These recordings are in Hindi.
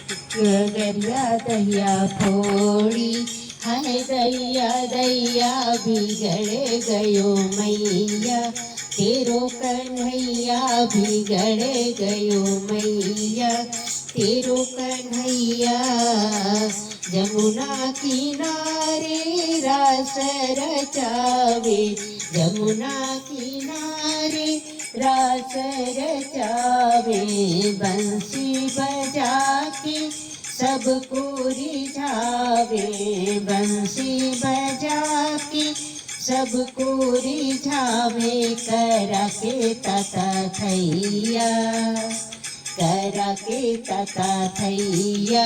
गरिया दैया फोड़ी, हाय दैया दैया बिगड़ गयो मैया, तेरो कन्हैया बिगड़ गयो मैया, तेरो कन्हैया। जमुना किनारे रास रचावे, जमुना किनारे रास रचावे, बंसी बजा के सबको रिझावे, बंसी बजा के सबको रिझावे, करा के तता थैया, करा के तता थैया,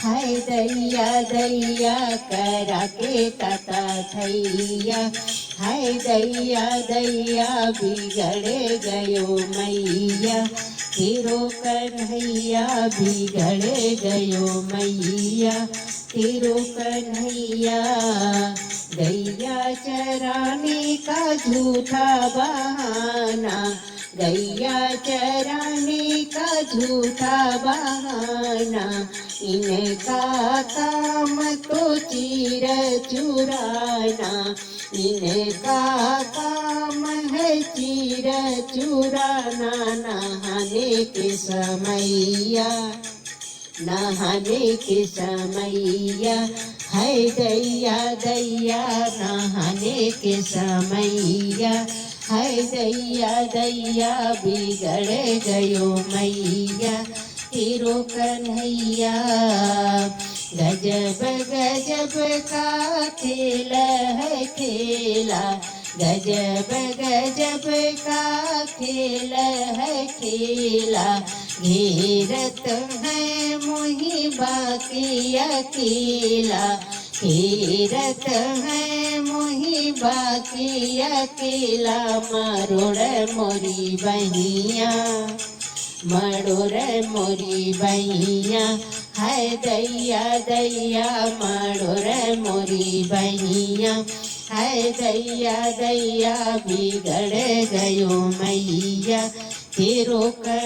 हाय दैया दैया करा के तता थैया, हाय दैया दैया बिगड़ गयो मैया, तेरो कन्हैया बिगड़ गयो मैया, तेरो कन्हैया। गैया चराने का झूठा बहाना, गैया चराने का झूठा बहाना, इनका काम तो चीर चुराना, इनका काम है चीर चुराना। नहाने के समैया, नहाने के समैया, हाय दैया दैया नहाने के समैया, हाय दैया दैया बिगड़ गयो मैया, तेरो कन्हैया। गजब गजब का खेल है खेला, गजब गजब का खेल है खेला, घेरत है मोहि बाकी अकेला, घेरत है मोहि बाकी अकेला। मरोड़ मोरी बहिया, मरोड़ मोरी बहिया, हाय दैया दैया मरोड़ मोरी बहिया, हाय दैया दैया बिगड़ गयो मैया, तेरो कर